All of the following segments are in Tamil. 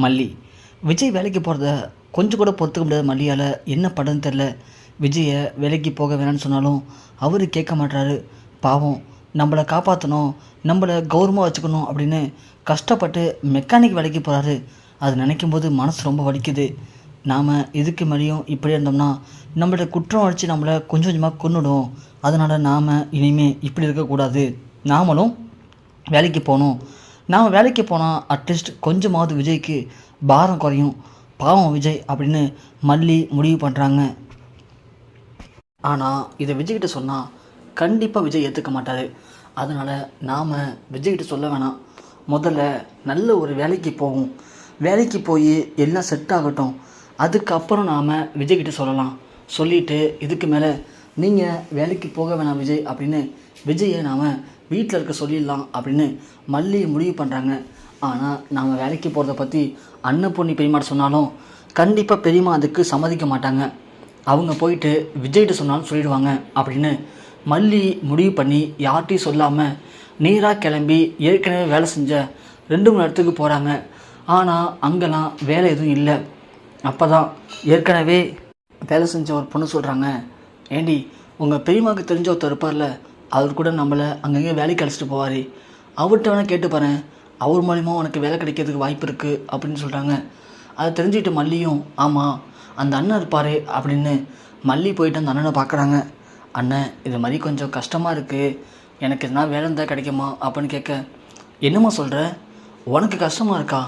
மல்லி. விஜய் வேலைக்கு போகிறத கொஞ்சம் கூட பொறுத்துக்க முடியாத மல்லியால் என்ன பண்ணுறதுன்னு தெரில. விஜயை வேலைக்கு போக வேணான்னு சொன்னாலும் அவர் கேட்க மாட்டாரு. பாவம், நம்மளை காப்பாற்றணும், நம்மளை கௌரவமாக வச்சுக்கணும் அப்படின்னு கஷ்டப்பட்டு மெக்கானிக் வேலைக்கு போகிறாரு. அது நினைக்கும் போது மனசு ரொம்ப வலிக்குது. நாம் இதுக்கு மேலேயும் இப்படியே இருந்தோம்னா நம்மளோட குற்றம் அடித்து நம்மளை கொஞ்சம் கொஞ்சமாக கொன்னுடும். அதனால் நாம் இனிமேல் இப்படி இருக்கக்கூடாது. நாமளும் வேலைக்கு போகணும். நாம் வேலைக்கு போனால் அட்லீஸ்ட் கொஞ்சமாவது விஜய்க்கு பாரம் குறையும். பாவம் விஜய் அப்படின்னு மல்லி முடிவு பண்ணுறாங்க. ஆனால் இதை விஜய்கிட்ட சொன்னால் கண்டிப்பாக விஜய் ஏற்றுக்க மாட்டார். அதனால் நாம் விஜய்கிட்ட சொல்ல வேணாம். முதல்ல நல்ல ஒரு வேலைக்கு போவோம். வேலைக்கு போய் எல்லாம் செட் ஆகட்டும். அதுக்கப்புறம் நாம் விஜய்கிட்ட சொல்லலாம். சொல்லிவிட்டு இதுக்கு மேலே நீங்கள் வேலைக்கு போக வேணாம் விஜய் அப்படின்னு விஜயை நாம் வீட்டில் இருக்க சொல்லிடலாம் அப்படின்னு மல்லி முடிவு பண்ணுறாங்க. ஆனால் நாம் வேலைக்கு போகிறத பற்றி அன்னபூர்ணி பெரியம்மாட்ட சொன்னாலும் கண்டிப்பாக பெரியம்மா அதுக்கு சம்மதிக்க மாட்டாங்க. அவங்க போயிட்டு விஜய்கிட்ட சொன்னாலும் சொல்லிடுவாங்க அப்படின்னு மல்லி முடிவு பண்ணி யார்கிட்டையும் சொல்லாமல் நேராக கிளம்பி ஏற்கனவே வேலை செஞ்ச 2 மணி இடத்துக்கு போகிறாங்க. ஆனால் அங்கெல்லாம் வேலை எதுவும் இல்லை. அப்போ தான் ஏற்கனவே வேலை செஞ்ச ஒரு பொண்ணு சொல்கிறாங்க, ஏண்டி உங்கள் பெரியம்மாவுக்கு தெரிஞ்ச ஒருத்தர் இருப்பார்ல, அவர் கூட நம்மளை அங்கங்கே வேலைக்கு அழைச்சிட்டு போவார், அவர்கிட்ட வேணால் கேட்டு பாரு, அவர் மூலிமா உனக்கு வேலை கிடைக்கிறதுக்கு வாய்ப்பு இருக்குது அப்படின்னு சொல்கிறாங்க. அதை தெரிஞ்சுக்கிட்டு மல்லியும் ஆமாம் அந்த அண்ணன் இருப்பார் அப்படின்னு மல்லி போயிட்டு அந்த அண்ணனை பார்க்குறாங்க. அண்ணன் இது மாதிரி கொஞ்சம் கஷ்டமாக இருக்குது, எனக்கு எதனா வேலை இருந்தால் கிடைக்குமா அப்படின்னு கேட்க, என்னம்மா சொல்கிற, உனக்கு கஷ்டமாக இருக்கா?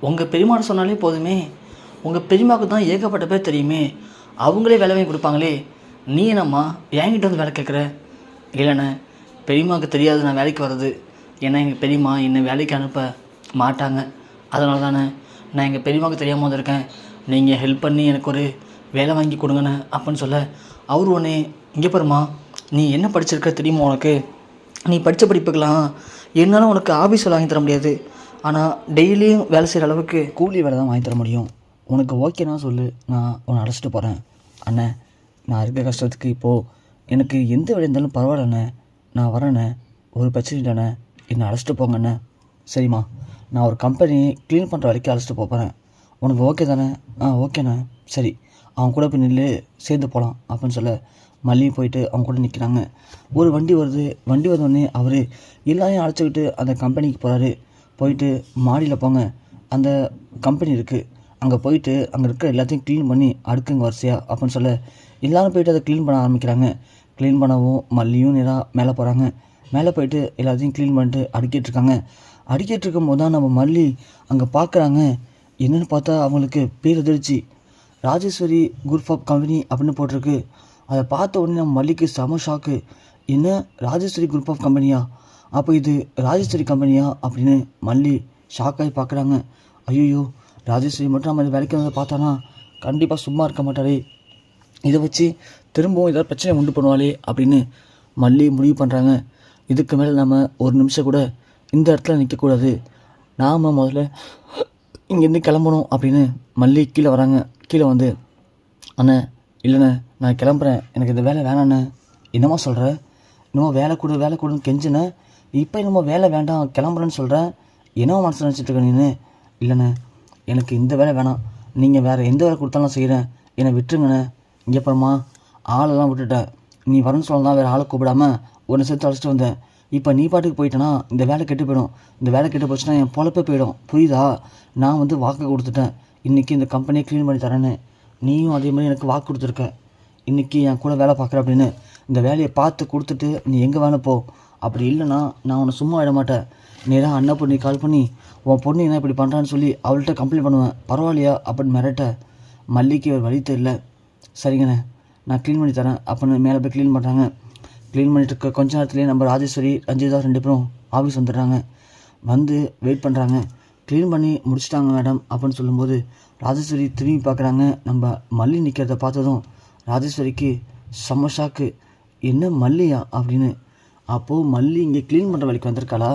உங்கள் பெரியம்மாட்ட சொன்னாலே போதுமே, உங்கள் பெரியம்மாவுக்கு தான் ஏகப்பட்ட பேர் தெரியுமே, அவங்களே வேலை வாங்கி கொடுப்பாங்களே, நீ என்னம்மா என்கிட்ட வந்து வேலை கேட்குற? இல்லைண்ணே, பெரியம்மாவுக்கு தெரியாது நான் வேலைக்கு வர்றது. ஏன்னா எங்கள் பெரியம்மா என்னை வேலைக்கு அனுப்ப மாட்டாங்க. அதனால தானே நான் எங்கள் பெரியம்மாவுக்கு தெரியாமல் வந்திருக்கேன். நீங்கள் ஹெல்ப் பண்ணி எனக்கு ஒரு வேலை வாங்கி கொடுங்கண்ணே அப்படின்னு சொல்ல, அவர் உடனே இங்கே பாருமா, நீ என்ன படிச்சிருக்க தெரியுமா? உனக்கு நீ படித்த படிப்புக்கெல்லாம் என்னால் உனக்கு ஆஃபீஸில் வாங்கி தர முடியாது. ஆனால் டெய்லியும் வேலை செய்கிற அளவுக்கு கூலி வேலை தான் வாங்கி தர முடியும். உனக்கு ஓகேனா சொல்லு, நான் உன்னை அழைச்சிட்டு போகிறேன். அண்ணே, நான் இருக்க கஷ்டத்துக்கு இப்போது எனக்கு எந்த வேலை இருந்தாலும் பரவாயில்லண்ணே, நான் வரேண்ணே, ஒரு பிரச்சனை இல்லைண்ணே, என்னை அழைச்சிட்டு போங்கண்ணே. சரிம்மா, நான் ஒரு கம்பெனி க்ளீன் பண்ணுற வரைக்கும் அழைச்சிட்டு போகிறேன். உனக்கு ஓகே தானே? ஓகேண்ணே. சரி, அவன் கூட போய் நில்லு, சேர்ந்து போகலாம் அப்படின்னு சொல்ல மல்லி போயிட்டு அவங்க கூட நிற்கிறாங்க. ஒரு வண்டி வருது. வண்டி வந்தோடனே அவர் எல்லாரையும் அழைச்சிக்கிட்டு அந்த கம்பெனிக்கு போகிறாரு. போயிட்டு மாடியில் போங்க, அந்த கம்பெனி இருக்குது, அங்கே போயிட்டு அங்கே இருக்கிற எல்லாத்தையும் க்ளீன் பண்ணி அடுக்குங்க வரிசையாக அப்படின்னு சொல்ல எல்லோரும் போயிட்டு அதை க்ளீன் பண்ண ஆரம்பிக்கிறாங்க. க்ளீன் பண்ணவும் மல்லியும் நேராக மேலே போகிறாங்க. மேலே போயிட்டு எல்லாத்தையும் க்ளீன் பண்ணிட்டு அடுக்கிட்டுருக்காங்க. அடுக்கிட்டு இருக்கும்போது தான் நம்ம மல்லி அங்கே பார்க்குறாங்க. என்னென்னு பார்த்தா அவங்களுக்கு பேர் எதிர்ச்சி ராஜேஸ்வரி குரூப் ஆஃப் கம்பெனி அப்படின்னு போட்டிருக்கு. அதை பார்த்த உடனே நம்ம மல்லிக்கு செம ஷாக்கு. என்ன, ராஜேஸ்வரி குரூப் ஆஃப் கம்பெனியா? அப்போ இது ராஜேஸ்வரி கம்பெனியா அப்படின்னு மல்லி ஷாக்காகி பார்க்குறாங்க. ஐயோ, ராஜேஸ்வரி மட்டும் நம்ம வேலைக்கு வந்து பார்த்தானா கண்டிப்பாக சும்மா இருக்க மாட்டாரே, இதை வச்சு திரும்பவும் ஏதாவது பிரச்சனை உண்டு பண்ணுவாளே அப்படின்னு மல்லி முடிவு பண்ணுறாங்க. இதுக்கு மேலே நம்ம ஒரு நிமிஷம் கூட இந்த இடத்துல நிற்கக்கூடாது, நாம் முதல்ல இங்கேருந்து கிளம்பணும் அப்படின்னு மல்லி கீழே வராங்க. கீழே வந்து, அண்ணே இல்லைண்ணே, நான் கிளம்புறேன், எனக்கு இந்த வேலை வேணாண்ணே. என்னம்மா சொல்கிற? இன்னமும் வேலை கொடுன்னு கெஞ்சினேன், இப்போ என்னமோ வேலை வேண்டாம் கிளம்புறேன்னு சொல்கிறேன், என்னவோ மனசு நினச்சிட்ருக்க நீ? இல்லைண்ணே, எனக்கு இந்த வேலை வேணாம், நீங்கள் வேறு எந்த வேலை கொடுத்தாலும் செய்கிறேன், என்னை விட்டுருங்கண்ணே. இங்கே அப்புறமா ஆளெல்லாம் விட்டுட்டேன், நீ வரேன்னு சொல்லலாம் வேறு ஆளை கூப்பிடாமல் உன்னை சேர்த்து அழைச்சிட்டு வந்தேன். இப்போ நீ பாட்டுக்கு போயிட்டேன்னா இந்த வேலை கெட்டு போயிடும். இந்த வேலை கெட்டு போச்சுன்னா என் பொழப்பே போயிடும், புரியுதா? நான் வந்து வாக்கு கொடுத்துட்டேன், இன்றைக்கி இந்த கம்பெனியை க்ளீன் பண்ணி தரேன்னு. நீயும் அதே மாதிரி எனக்கு வாக்கு கொடுத்துருக்க, இன்றைக்கி என் கூட வேலை பார்க்குற அப்படின்னு. இந்த வேலையை பார்த்து கொடுத்துட்டு நீ எங்கே வேணா போ, அப்படி இல்லைன்னா நான் உன்னை சும்மா விட மாட்டேன். நேராக அண்ணன் கால் பண்ணி உன் பொண்ணு என்ன இப்படி பண்ணுறான்னு சொல்லி அவள்கிட்ட கம்ப்ளைண்ட் பண்ணுவேன், பரவாயில்லையா அப்படின்னு மிரட்ட மல்லிக்கு ஒரு வழி தெரியல. சரிங்கண்ணே, நான் க்ளீன் பண்ணி தரேன் அப்படின்னு மேலே போய் க்ளீன் பண்ணுறாங்க. க்ளீன் பண்ணிட்டு இருக்க கொஞ்ச நேரத்துலேயே நம்ம ராஜேஸ்வரி ரஞ்சிதா 2 பேரும் ஆஃபீஸ் வந்துடுறாங்க. வந்து வெயிட் பண்ணுறாங்க. க்ளீன் பண்ணி முடிச்சிட்டாங்க மேடம் அப்படின்னு சொல்லும்போது ராஜேஸ்வரி திரும்பி பார்க்குறாங்க. நம்ம மல்லி நிற்கிறத பார்த்ததும் ராஜேஸ்வரிக்கு செம்ம ஷாக்கு. என்ன மல்லியா அப்படின்னு. அப்போது மல்லி இங்கே க்ளீன் பண்ணுற வேலைக்கு வந்திருக்காளா?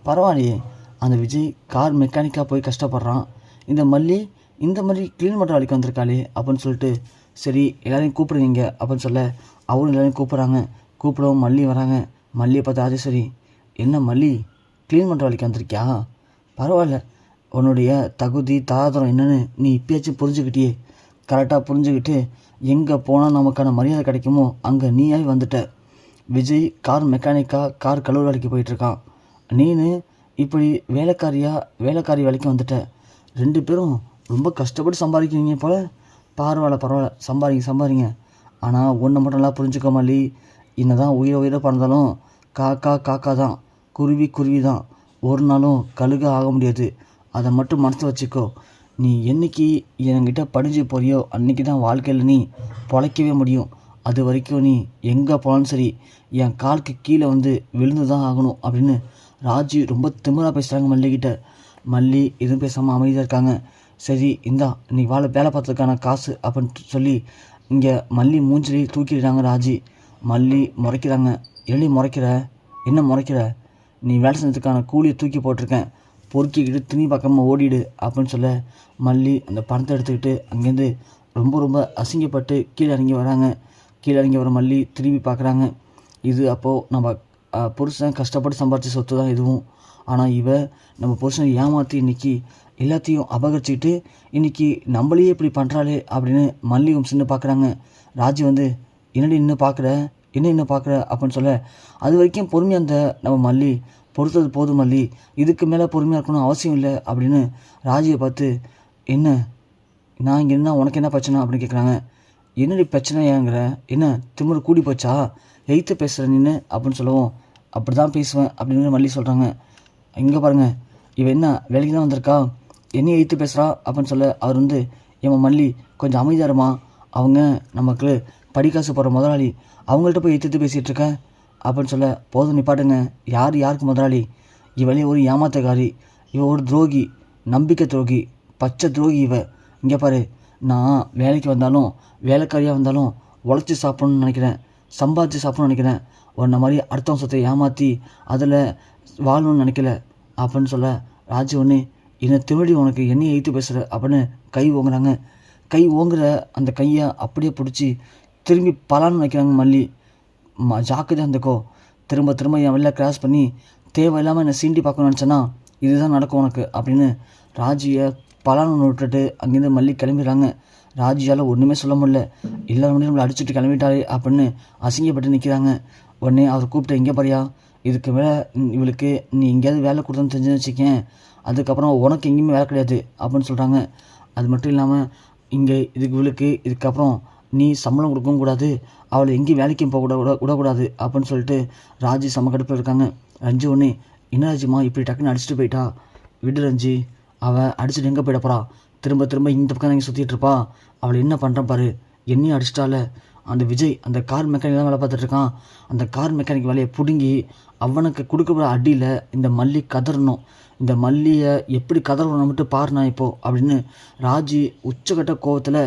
பரவாயில்லையே, அந்த விஜய் கார் மெக்கானிக்காக போய் கஷ்டப்படுறான், இந்த மல்லி இந்த மாதிரி க்ளீன் பண்ணுற வேலைக்கு வந்திருக்காளே அப்படின்னு சொல்லிட்டு, சரி எல்லோரையும் கூப்பிடுவீங்க அப்படின்னு சொல்ல அவரும் எல்லோரையும் கூப்பிட்றாங்க. கூப்பிடவும் மல்லி வராங்க. மல்லியை பார்த்து ராஜேஸ்வரி, என்ன மல்லி க்ளீன் பண்ணுற வேலைக்கு வந்திருக்கியா? பரவாயில்ல, உன்னுடைய தகுதி தாதரம் என்னன்னு நீ இப்பயாச்சும் புரிஞ்சுக்கிட்டியே. கரெக்டாக புரிஞ்சுக்கிட்டு எங்கே போனால் நமக்கான மரியாதை கிடைக்குமோ அங்கே நீயாய் வந்துட்ட. விஜய் கார் மெக்கானிக்காக கார் கழுவு வேலைக்கு போயிட்டுருக்கான். நீனு இப்படி வேலைக்காரி வேலைக்கு வந்துட்ட. 2 பேரும் ரொம்ப கஷ்டப்பட்டு சம்பாதிக்கிறீங்க போல். பரவாயில்ல சம்பாதிங்க. ஆனால் ஒன்று மட்டும் நல்லா புரிஞ்சுக்க மல்லி, என்ன தான் உயிரை பறந்தாலும் காக்கா தான், குருவி தான். ஒரு நாளும் கழுக ஆக முடியாது. அதை மட்டும் மனசு வச்சுக்கோ. நீ என்னைக்கு என்கிட்ட படிஞ்சு போறியோ அன்றைக்கி தான் வாழ்க்கையில் நீ பொழைக்கவே முடியும். அது வரைக்கும் நீ எங்கே போனாலும் சரி என் காலுக்கு கீழே வந்து விழுந்து தான் ஆகணும் அப்படின்னு ராஜி ரொம்ப திமிராக பேசுகிறாங்க மல்லிகிட்ட. மல்லி எதுவும் பேசாமல் அமைதியாக இருக்காங்க. சரி இந்தா நீ வேலை பார்த்ததுக்கான காசு அப்படின்னு சொல்லி இங்கே மல்லி மூஞ்சிலே தூக்கிடுறாங்க ராஜி. மல்லி முறைக்கிறாங்க. என்ன முறைக்கிற? நீ வேலை செஞ்சதுக்கான கூலியை தூக்கி போட்டிருக்கேன், பொறுக்கிக்கிட்டு துணி பக்கமாக ஓடிடு அப்படின்னு சொல்ல மல்லி அந்த பணத்தை எடுத்துக்கிட்டு அங்கேருந்து ரொம்ப அசிங்கப்பட்டு கீழே இறங்கி வராங்க. கீழே இறங்கி வர மல்லி திரும்பி பார்க்குறாங்க. இது அப்போது நம்ம புருஷன் கஷ்டப்பட்டு சம்பாதிச்ச சொத்து தான் இதுவும். ஆனால் நம்ம புருஷனை ஏமாற்றி இன்றைக்கி எல்லாத்தையும் அபகரிச்சுக்கிட்டு இன்றைக்கி நம்மளையே இப்படி பண்ணுறாளே அப்படின்னு மல்லி சின்ன பார்க்குறாங்க. ராஜி வந்து என்னடி இன்னும் பார்க்குற அப்படின்னு சொல்ல அது வரைக்கும் பொறுமையாக அந்த நம்ம மல்லி பொறுத்தது போதும் மல்லி, இதுக்கு மேலே பொறுமையாக இருக்கணும் அவசியம் இல்லை அப்படின்னு ராஜியை பார்த்து என்ன நான் இங்கே என்ன உனக்கு என்ன பிரச்சனை அப்படின்னு கேட்குறாங்க. என்னடி பிரச்சனை ஏங்கிற? என்ன திமிரு கூடி போச்சா? எய்த்து பேசுகிற நின்று அப்படின்னு சொல்லவும் அப்படி தான் பேசுவேன் அப்படின்னு மல்லி சொல்கிறாங்க. இங்கே பாருங்கள், இவன் என்ன வேலைக்கு தான் வந்திருக்கா, என்ன எய்த்து பேசுகிறா அப்படின்னு சொல்ல அவர் வந்து என் மல்லி கொஞ்சம் அமைதியாருமா, அவங்க நமக்கு படிக்காசு போகிற முதலாளி, அவங்கள்ட்ட போய் எய்த்து பேசிகிட்டு இருக்கேன் அப்படின்னு சொல்ல போதும் நிப்பாட்டுங்க. யாருக்கு முதலாளி? இவளே ஒரு ஏமாத்தக்காரி, இவ ஒரு துரோகி, நம்பிக்கை துரோகி, பச்சை துரோகி இவ. இங்கே பாரு, நான் வேலைக்கு வந்தாலும் வேலைக்காரியாக வந்தாலும் உழைச்சி சாப்பிட்ணுன்னு நினைக்கிறேன், சம்பாதிச்சு சாப்பிட்ணுன்னு நினைக்கிறேன். உன்ன மாதிரி அடுத்த சொத்தை ஏமாற்றி அதில் வாழணும்னு நினைக்கல அப்படின்னு சொல்ல ராஜு ஒன்று என்னை திருடி உனக்கு என்ன எய்த்து பேசுகிற அப்படின்னு கை ஓங்குறாங்க. கை ஓங்குற அந்த கையை அப்படியே பிடிச்சி திரும்பி பலான்னு வைக்கிறாங்க மல்லி. ஜாக்கிரதையாக இருந்துக்கோ, திரும்ப என் வெளில கிராஸ் பண்ணி தேவையில்லாமல் என்னை சீண்டி பார்க்கணும்னு நினச்சேன்னா இதுதான் நடக்கும் உனக்கு அப்படின்னு ராஜியை பலான்னு விட்டுட்டு அங்கேருந்து மல்லி கிளம்பிடுறாங்க. ராஜியால் ஒன்றுமே சொல்ல முடியல. எல்லாரும் நம்மளை அடிச்சுட்டு கிளம்பிட்டாலே அப்படின்னு அசிங்கப்பட்டு நிற்கிறாங்க. உடனே அவர் கூப்பிட்டு எங்கே பாரியா, இதுக்கு மேலே இவளுக்கு நீ எங்கேயாவது வேலை கொடுத்தோன்னு தெரிஞ்சுன்னு வச்சுக்கேன், அதுக்கப்புறம் உனக்கு எங்கேயுமே வேலை கிடையாது அப்படின்னு சொல்கிறாங்க. அது மட்டும் இல்லாமல் இங்கே இவளுக்கு இதுக்கப்புறம் நீ சம்பளம் கொடுக்கவும் கூடாது, அவளை எங்கேயும் வேலைக்கும் போக விடக்கூடாது அப்படின்னு சொல்லிட்டு ராஜி சமக்கடுப்பில் இருக்காங்க. ரஞ்சி ஒன்று என்ன ராஜிமா இப்படி டக்குன்னு அடிச்சுட்டு போயிட்டா, விடு ரஞ்சி, அவள் அடிச்சுட்டு எங்கே போயிட போகிறா, திரும்ப இந்த பக்கம் இங்கே சுற்றிட்டு இருப்பா, அவளை என்ன பண்ணுறேன் பாரு, என்னையும் அடிச்சிட்டால. அந்த விஜய் அந்த கார் மெக்கானிக் தான் வேலை பார்த்துட்ருக்கான், அந்த கார் மெக்கானிக் வேலையை பிடுங்கி அவனுக்கு கொடுக்கப்படுற அடியில் இந்த மல்லி கதறணும், இந்த மல்லியை எப்படி கதறணும் மட்டும் பாருனா இப்போது அப்படின்னு ராஜி உச்சக்கட்ட கோவத்தில்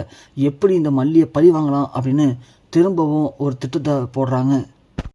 எப்படி இந்த மல்லியை பழி வாங்கலாம் அப்படின்னு திரும்பவும் ஒரு திட்டத்தை போடுறாங்க.